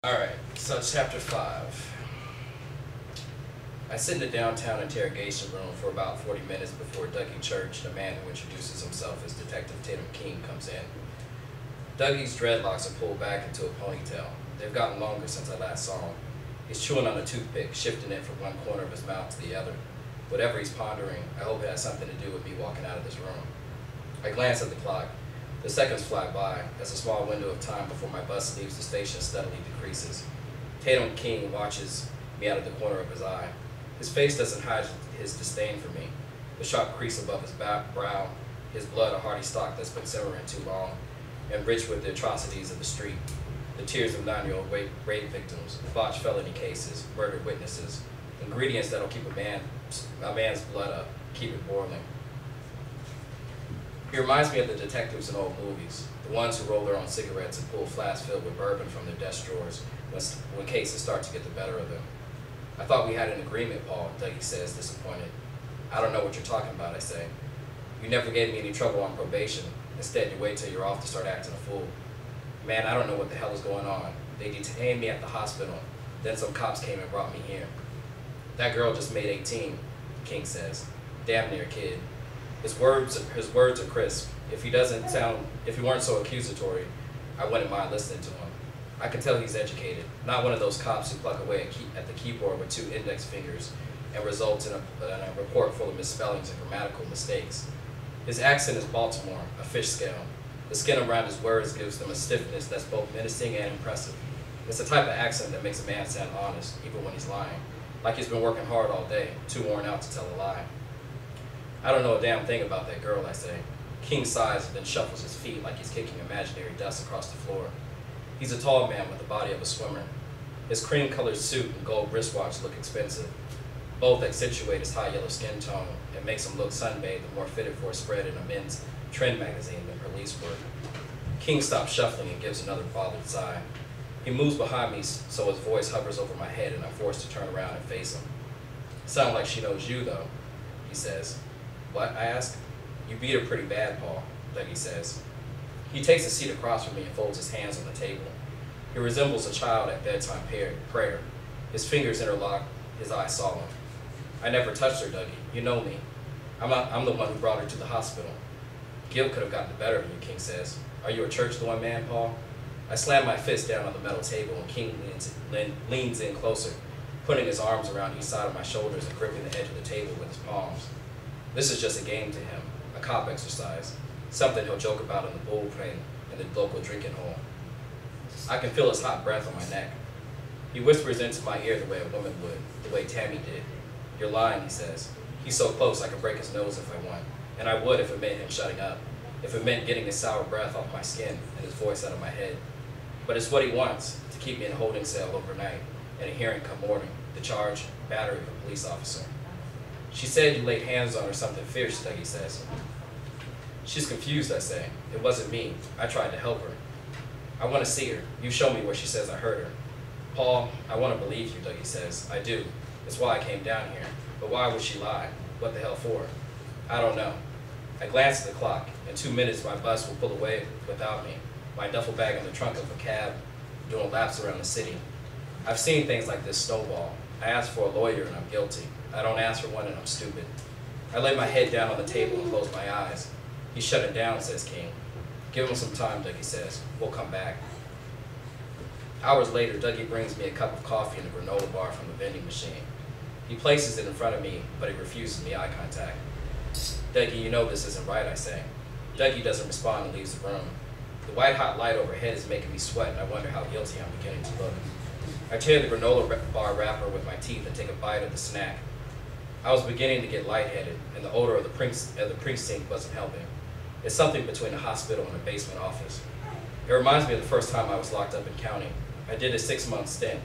Alright, so chapter 5. I sit in the downtown interrogation room for about 40 minutes before Dougie Church, the man who introduces himself as Detective Tatum King, comes in. Dougie's dreadlocks are pulled back into a ponytail. They've gotten longer since I last saw him. He's chewing on a toothpick, shifting it from one corner of his mouth to the other. Whatever he's pondering, I hope it has something to do with me walking out of this room. I glance at the clock. The seconds fly by as a small window of time before my bus leaves the station steadily decreases. Tatum King watches me out of the corner of his eye. His face doesn't hide his disdain for me. The sharp crease above his brow, his blood a hearty stock that's been simmering too long, enriched with the atrocities of the street, the tears of 9-year-old rape victims, botched felony cases, murdered witnesses, ingredients that'll keep a man's blood up, keep it boiling. He reminds me of the detectives in old movies, the ones who roll their own cigarettes and pull flasks filled with bourbon from their desk drawers when cases start to get the better of them. I thought we had an agreement, Paul, Dougie says, disappointed. I don't know what you're talking about, I say. You never gave me any trouble on probation. Instead, you wait till you're off to start acting a fool. Man, I don't know what the hell is going on. They detained me at the hospital. Then some cops came and brought me here. That girl just made 18, King says. Damn near kid. His words are crisp. If he weren't so accusatory, I wouldn't mind listening to him. I can tell he's educated, not one of those cops who pluck away at the keyboard with 2 index fingers and results in a report full of misspellings and grammatical mistakes. His accent is Baltimore, a fish scale. The skin around his words gives them a stiffness that's both menacing and impressive. It's the type of accent that makes a man sound honest, even when he's lying, like he's been working hard all day, too worn out to tell a lie. I don't know a damn thing about that girl, I say. King sighs and then shuffles his feet like he's kicking imaginary dust across the floor. He's a tall man with the body of a swimmer. His cream-colored suit and gold wristwatch look expensive. Both accentuate his high yellow skin tone and makes him look sunbathed and more fitted for a spread in a men's trend magazine than police work. King stops shuffling and gives another bothered sigh. He moves behind me so his voice hovers over my head and I'm forced to turn around and face him. Sound like she knows you, though, he says. What? I ask. You beat her pretty bad, Paul, Dougie says. He takes a seat across from me and folds his hands on the table. He resembles a child at bedtime prayer. His fingers interlock, his eyes solemn. I never touched her, Dougie. You know me. I'm the one who brought her to the hospital. Guilt could have gotten the better of you, King says. Are you a church-going man, Paul? I slam my fist down on the metal table and King leans in closer, putting his arms around each side of my shoulders and gripping the edge of the table with his palms. This is just a game to him, a cop exercise, something he'll joke about in the bullpen in the local drinking hole. I can feel his hot breath on my neck. He whispers into my ear the way a woman would, the way Tammy did. You're lying, he says. He's so close I could break his nose if I want, and I would if it meant him shutting up, if it meant getting his sour breath off my skin and his voice out of my head. But it's what he wants, to keep me in a holding cell overnight, and a hearing come morning, the charge, battery of a police officer. She said you laid hands on her something fierce, Dougie says. She's confused, I say. It wasn't me. I tried to help her. I want to see her. You show me where she says I hurt her. Paul, I want to believe you, Dougie says. I do. It's why I came down here. But why would she lie? What the hell for? I don't know. I glance at the clock. In 2 minutes, my bus will pull away without me, my duffel bag in the trunk of a cab, doing laps around the city. I've seen things like this snowball. I asked for a lawyer and I'm guilty. I don't ask for one and I'm stupid. I lay my head down on the table and close my eyes. He's shutting down, says King. Give him some time, Dougie says. We'll come back. Hours later, Dougie brings me a cup of coffee and a granola bar from the vending machine. He places it in front of me, but he refuses me eye contact. Dougie, you know this isn't right, I say. Dougie doesn't respond and leaves the room. The white-hot light overhead is making me sweat, and I wonder how guilty I'm beginning to look. I tear the granola bar wrapper with my teeth and take a bite of the snack. I was beginning to get lightheaded, and the odor of the precinct wasn't helping. It's something between a hospital and a basement office. It reminds me of the first time I was locked up in county. I did a 6-month stint.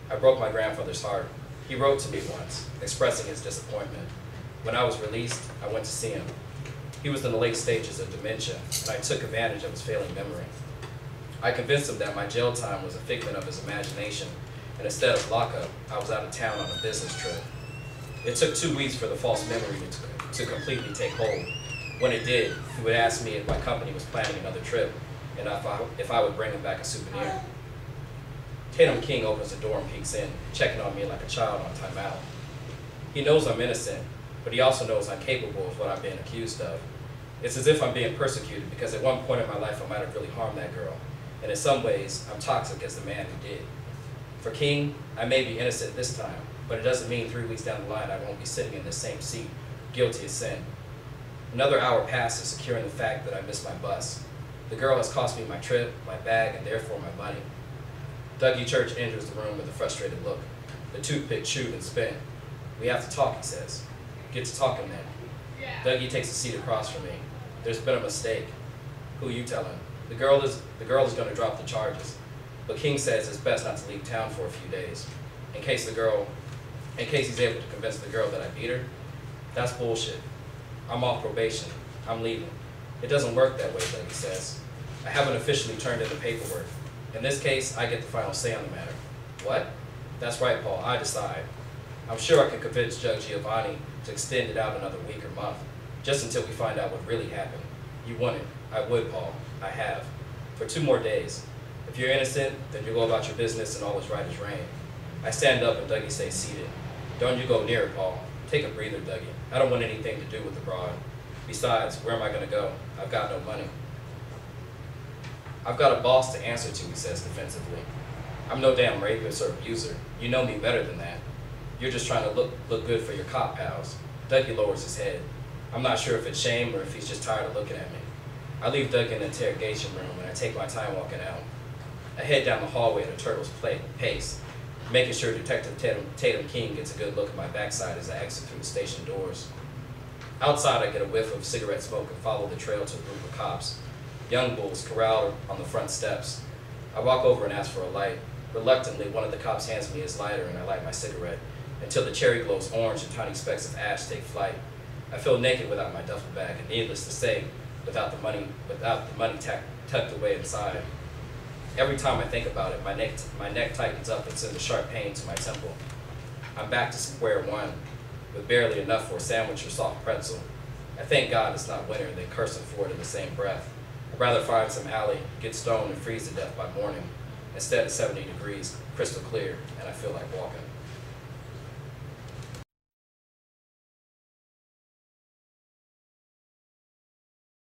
I broke my grandfather's heart. He wrote to me once, expressing his disappointment. When I was released, I went to see him. He was in the late stages of dementia, and I took advantage of his failing memory. I convinced him that my jail time was a figment of his imagination, and instead of lockup, I was out of town on a business trip. It took 2 weeks for the false memory to completely take hold. When it did, he would ask me if my company was planning another trip, and if I would bring him back a souvenir. Tatum King opens the door and peeks in, checking on me like a child on timeout. He knows I'm innocent, but he also knows I'm capable of what I'm being accused of. It's as if I'm being persecuted because at one point in my life I might have really harmed that girl, and in some ways I'm toxic as the man who did. For King, I may be innocent this time, but it doesn't mean 3 weeks down the line I won't be sitting in this same seat, guilty as sin. Another hour passes securing the fact that I missed my bus. The girl has cost me my trip, my bag, and therefore my money. Dougie Church enters the room with a frustrated look, the toothpick chewed and spent. We have to talk, he says. Get to talking then. Dougie takes a seat across from me. There's been a mistake. Who you telling? The girl is going to drop the charges, but King says it's best not to leave town for a few days, in case he's able to convince the girl that I beat her. That's bullshit. I'm off probation. I'm leaving. It doesn't work that way, Dougie says. I haven't officially turned in the paperwork. In this case, I get the final say on the matter. What? That's right, Paul. I decide. I'm sure I can convince Judge Giovanni to extend it out another week or month, just until we find out what really happened. You want it. I would, Paul. I have. For 2 more days. If you're innocent, then you go about your business and all is right as rain. I stand up and Dougie stays seated. Don't you go near it, Paul. Take a breather, Dougie. I don't want anything to do with the broad. Besides, where am I going to go? I've got no money. I've got a boss to answer to, he says defensively. I'm no damn rapist or abuser. You know me better than that. You're just trying to look good for your cop pals. Dougie lowers his head. I'm not sure if it's shame or if he's just tired of looking at me. I leave Dougie in the interrogation room and I take my time walking out. I head down the hallway at a turtle's pace, making sure Detective Tatum King gets a good look at my backside as I exit through the station doors. Outside, I get a whiff of cigarette smoke and follow the trail to a group of cops. Young bulls corralled on the front steps. I walk over and ask for a light. Reluctantly, one of the cops hands me his lighter and I light my cigarette until the cherry glows orange and tiny specks of ash take flight. I feel naked without my duffel bag and, needless to say, without the money tucked away inside. Every time I think about it, my neck tightens up and sends a sharp pain to my temple. I'm back to square one, with barely enough for a sandwich or soft pretzel. I thank God it's not winter, then curse him for it in the same breath. I'd rather find some alley, get stoned, and freeze to death by morning. Instead, it's 70 degrees, crystal clear, and I feel like walking.